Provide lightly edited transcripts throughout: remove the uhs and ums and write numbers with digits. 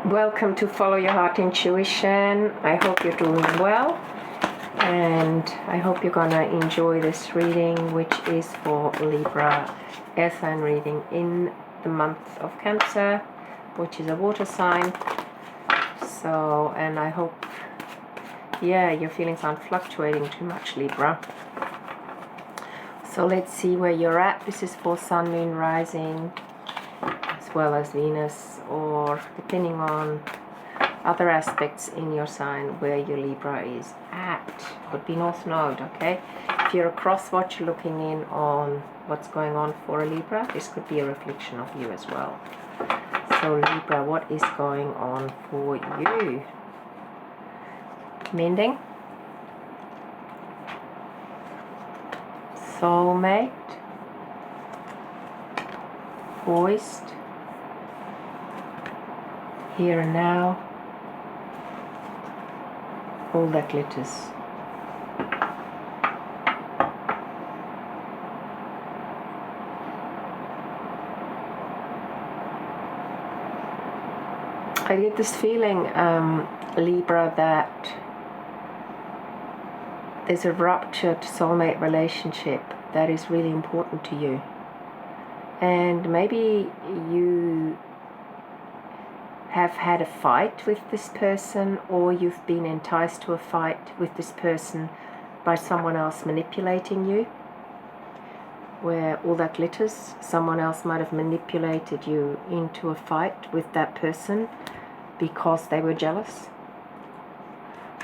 Welcome to Follow Your Heart Intuition. I hope you're doing well, and I hope you're gonna enjoy this reading, which is for Libra air sign reading in the month of Cancer, which is a water sign. So, and I hope, your feelings aren't fluctuating too much, Libra. So let's see where you're at. This is for Sun, Moon, Rising, as well as Venus, or depending on other aspects in your sign where your Libra is at. Could be North Node, okay? If you're across what you're looking in on what's going on for a Libra, this could be a reflection of you as well. So Libra, what is going on for you? Mending, Soulmate, Voiced, Here and Now, All That Glitters. I get this feeling, Libra, that there's a ruptured soulmate relationship that is really important to you. And maybe you have had a fight with this person, or you've been enticed to a fight with this person by someone else manipulating you, where all that glitters. Someone else might have manipulated you into a fight with that person because they were jealous.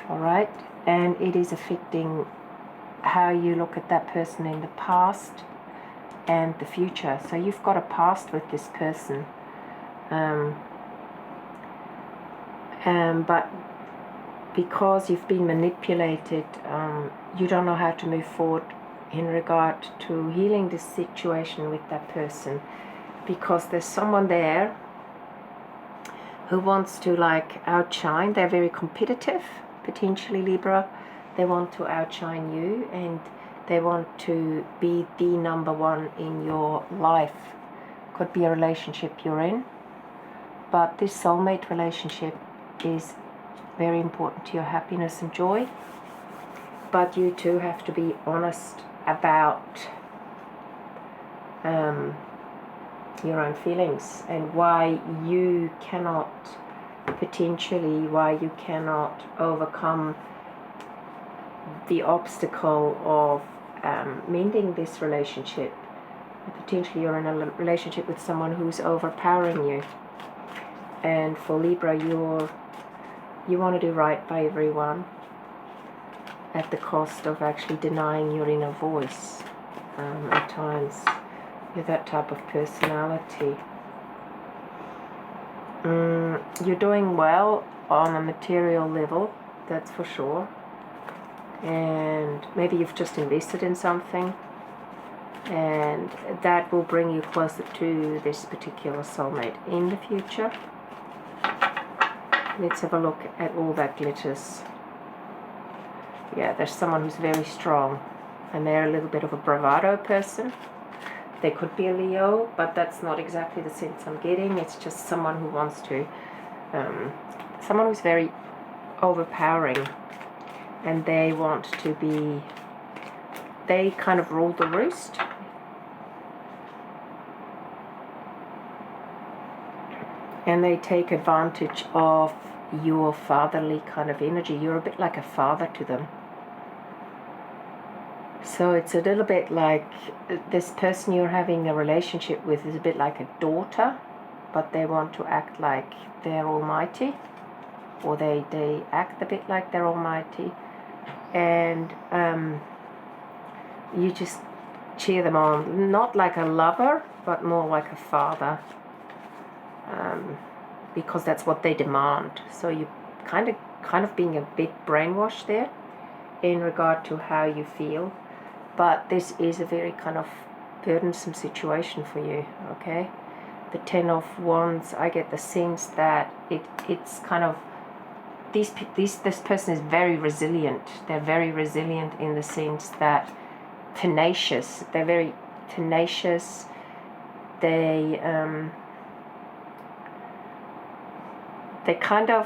Alright, and it is affecting how you look at that person in the past and the future. So you've got a past with this person, but because you've been manipulated, you don't know how to move forward in regard to healing this situation with that person, because there's someone there who wants to outshine. They're very competitive, potentially, Libra. They want to outshine you, and they want to be the number one in your life. Could be a relationship you're in, but this soulmate relationship is very important to your happiness and joy. But you too have to be honest about your own feelings and why you cannot overcome the obstacle of mending this relationship. Potentially you're in a relationship with someone who's overpowering you, and for Libra, you want to do right by everyone at the cost of actually denying your inner voice. At times you're that type of personality. You're doing well on a material level, that's for sure. And maybe you've just invested in something, and that will bring you closer to this particular soulmate in the future. Let's have a look at all that glitters. Yeah, there's someone who's very strong, and they're a little bit of a bravado person. They could be a Leo, but that's not exactly the sense I'm getting. It's just someone who wants to, someone who's very overpowering, and they want to be, they kind of rule the roost. And they take advantage of your fatherly kind of energy. You're a bit like a father to them. So it's a little bit like this person you're having a relationship with is a bit like a daughter, but they want to act like they're almighty, or they act a bit like they're almighty, and you just cheer them on, not like a lover, but more like a father, because that's what they demand. So you kind of being a bit brainwashed there in regard to how you feel. But this is a very kind of burdensome situation for you, okay? The 10 of Wands, I get the sense that it's kind of, this person is very resilient. They're very resilient in the sense that tenacious. They're very tenacious. They they kind of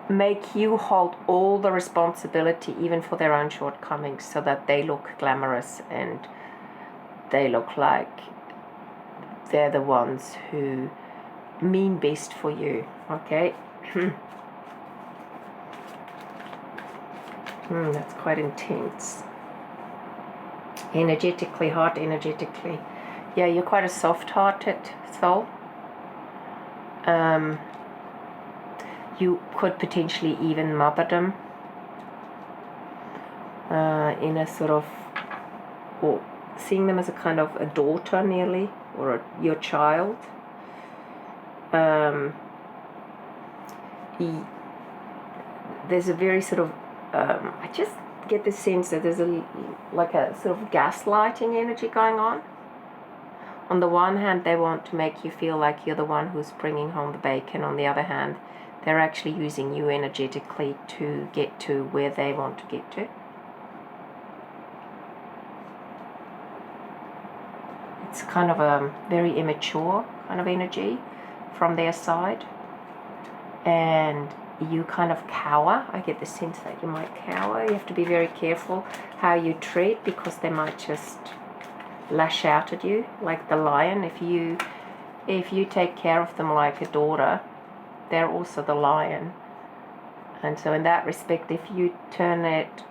make you hold all the responsibility, even for their own shortcomings, so that they look glamorous and they look like they're the ones who mean best for you. Okay. That's quite intense. Energetically, heart energetically. Yeah, you're quite a soft-hearted soul. You could potentially even mother them in a sort of, or seeing them as a kind of a daughter nearly, or your child. There's a very sort of, I just get the sense that there's like a sort of gaslighting energy going on. On the one hand, they want to make you feel like you're the one who's bringing home the bacon. On the other hand, they're actually using you energetically to get to where they want to get to. It's kind of a very immature kind of energy from their side. And you kind of cower. I get the sense that you might cower. You have to be very careful how you treat, because they might just lash out at you like the lion. If you take care of them like a daughter, they're also the lion. And so in that respect, if you turn it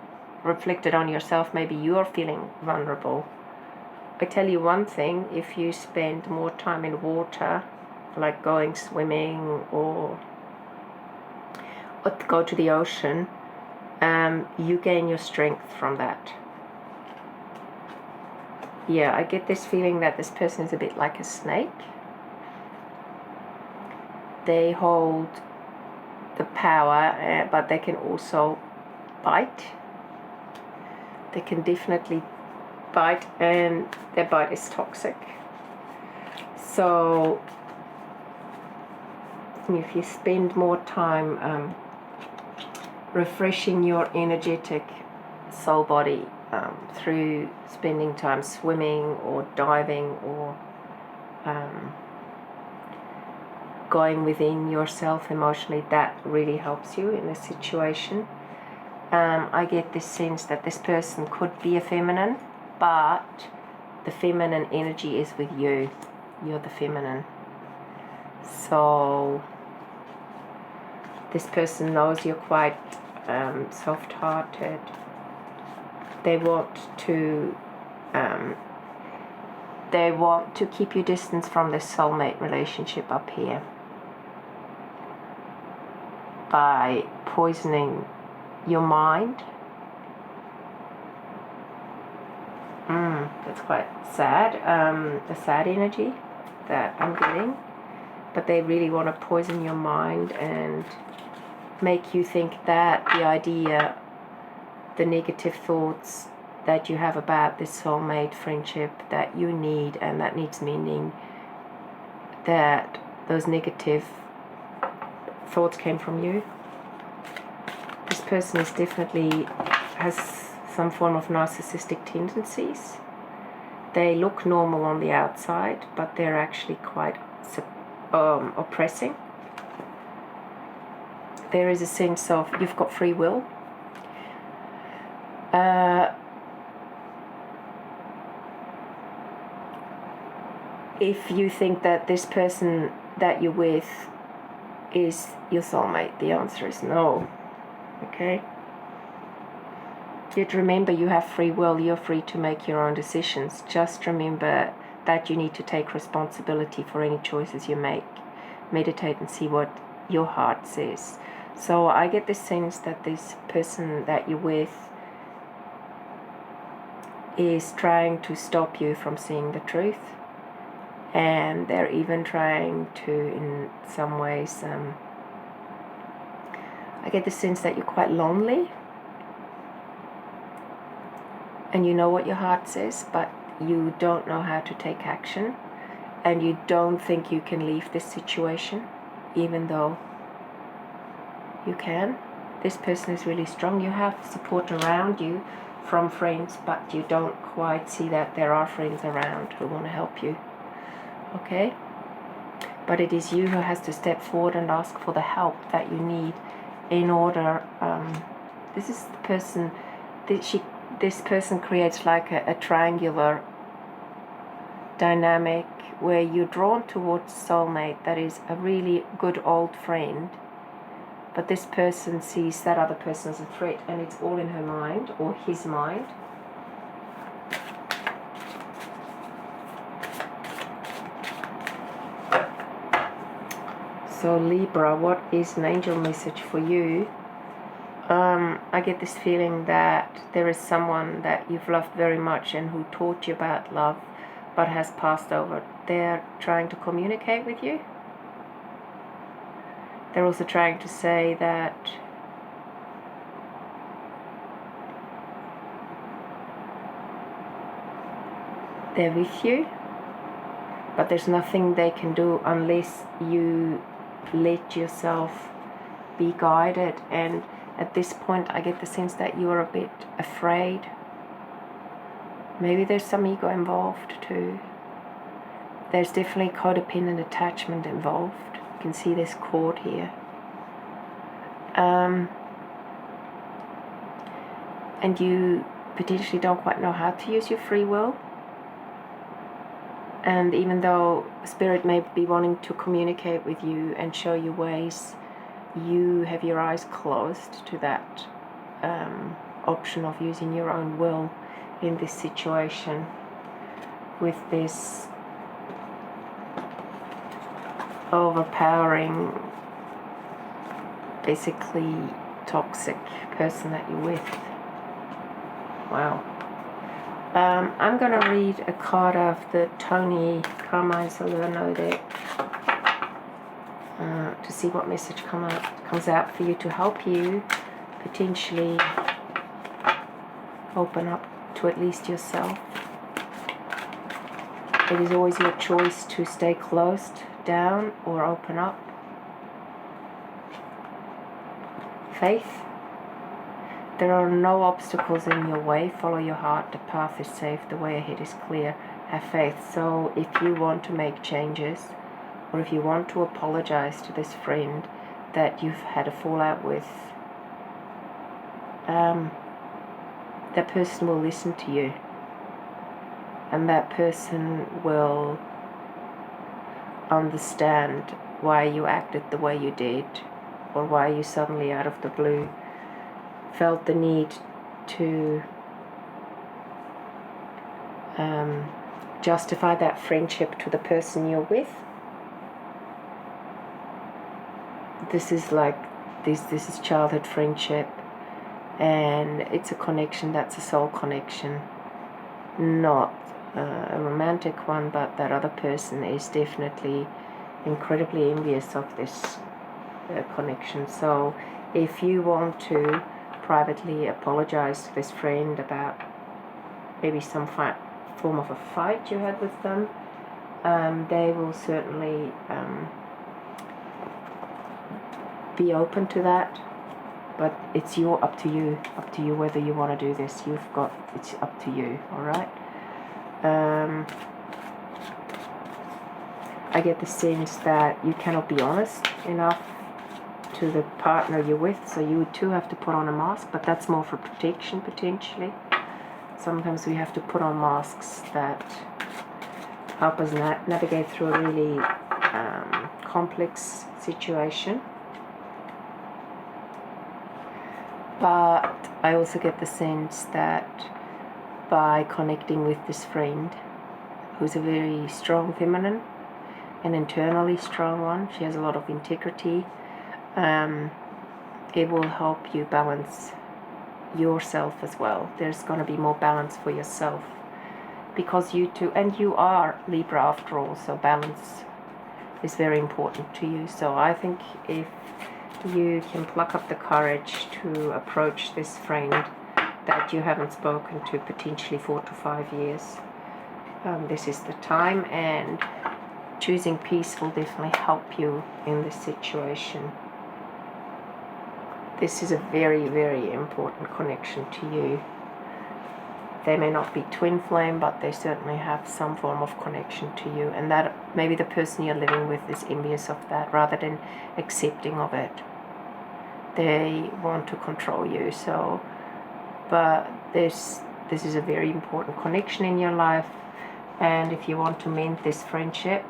reflected on yourself, maybe you're feeling vulnerable. I tell you one thing, if you spend more time in water, like going swimming or go to the ocean, you gain your strength from that. Yeah, I get this feeling that this person is a bit like a snake. They hold the power, but they can also bite. They can definitely bite, and their bite is toxic. So if you spend more time refreshing your energetic soul body through spending time swimming or diving or going within yourself emotionally, that really helps you in this situation. I get this sense that this person could be a feminine, but the feminine energy is with you. You're the feminine. So this person knows you're quite soft-hearted. They want to keep you distance from this soulmate relationship up here by poisoning your mind. That's quite sad. A sad energy that I'm getting. But they really want to poison your mind and make you think that the idea, the negative thoughts that you have about this soulmate friendship that you need and that needs meaning, that those negative thoughts came from you. This person is definitely has some form of narcissistic tendencies. They look normal on the outside, but they're actually quite oppressing. There is a sense of you've got free will. If you think that this person that you're with is your soulmate, the answer is no. Okay? Yet remember, you have free will. You're free to make your own decisions. Just remember that you need to take responsibility for any choices you make. Meditate and see what your heart says. So I get the sense that this person that you're with is trying to stop you from seeing the truth. And they're even trying to, in some ways, I get the sense that you're quite lonely. And you know what your heart says, but you don't know how to take action. And you don't think you can leave this situation, even though you can. This person is really strong. You have support around you from friends, but you don't quite see that there are friends around who want to help you. Okay? but it is you who has to step forward and ask for the help that you need in order. This is the person that this person creates like a triangular dynamic where you're drawn towards soulmate that is a really good old friend, but this person sees that other person as a threat, and it's all in her mind or his mind. So Libra, what is an angel message for you? I get this feeling that there is someone that you've loved very much and who taught you about love but has passed over. They're trying to communicate with you. They're also trying to say that they're with you, but there's nothing they can do unless you let yourself be guided. And at this point I get the sense that you are a bit afraid. Maybe there's some ego involved too. There's definitely codependent attachment involved. You can see this cord here. And you potentially don't quite know how to use your free will. And even though Spirit may be wanting to communicate with you and show you ways, you have your eyes closed to that option of using your own will in this situation with this overpowering, basically toxic person that you're with. Wow. I'm going to read a card of the Tony Carmine Salerno deck to see what message comes out for you to help you potentially open up to at least yourself. It is always your choice to stay closed down or open up. Faith. There are no obstacles in your way. Follow your heart. The path is safe. The way ahead is clear. Have faith. So if you want to make changes, or if you want to apologize to this friend that you've had a fallout with, that person will listen to you. And that person will understand why you acted the way you did, or why you suddenly out of the blue felt the need to justify that friendship to the person you're with. This is like this is childhood friendship, and it's a connection that's a soul connection, not a romantic one, but that other person is definitely incredibly envious of this connection. So if you want to privately apologize to this friend about maybe some form of a fight you had with them, they will certainly be open to that, but it's up to you whether you want to do this. It's up to you. All right. I get the sense that you cannot be honest enough to the partner you're with, so you too have to put on a mask, but that's more for protection potentially. Sometimes we have to put on masks that help us navigate through a really complex situation. But I also get the sense that by connecting with this friend, who's a very strong feminine, an internally strong one, she has a lot of integrity, it will help you balance yourself as well. There's going to be more balance for yourself, because you too, and you are Libra after all, so balance is very important to you. So I think if you can pluck up the courage to approach this friend that you haven't spoken to potentially 4 to 5 years, this is the time, and choosing peace will definitely help you in this situation. This is a very, very important connection to you. They may not be twin flame, but they certainly have some form of connection to you, and that maybe the person you're living with is envious of that rather than accepting of it. They want to control you. So, but this is a very important connection in your life, and if you want to mend this friendship,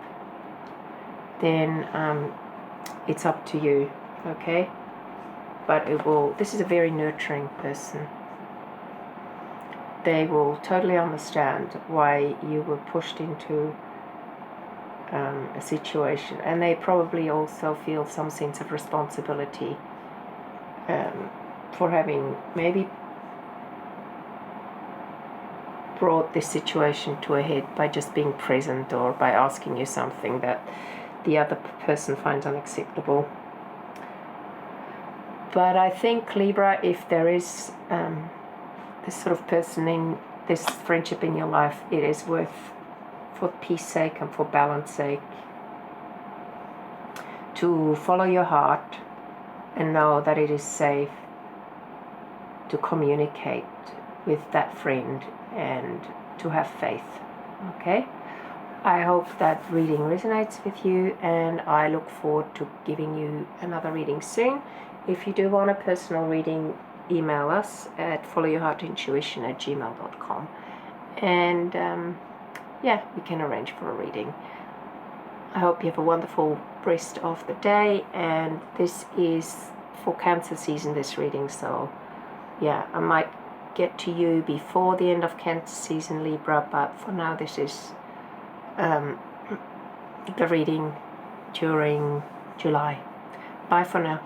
then it's up to you, okay? But this is a very nurturing person. They will totally understand why you were pushed into a situation, and they probably also feel some sense of responsibility for having maybe brought this situation to a head by just being present or by asking you something that the other person finds unacceptable. But I think, Libra, if there is this sort of person in this friendship in your life, it is worth, for peace sake and for balance sake, to follow your heart and know that it is safe to communicate with that friend and to have faith, okay? I hope that reading resonates with you, and I look forward to giving you another reading soon. If you do want a personal reading, email us at followyourheartintuition@gmail.com, and yeah, we can arrange for a reading. I hope you have a wonderful rest of the day, and this is for Cancer season, this reading, so yeah, I might get to you before the end of Cancer season, Libra, but for now this is the reading during July. Bye for now.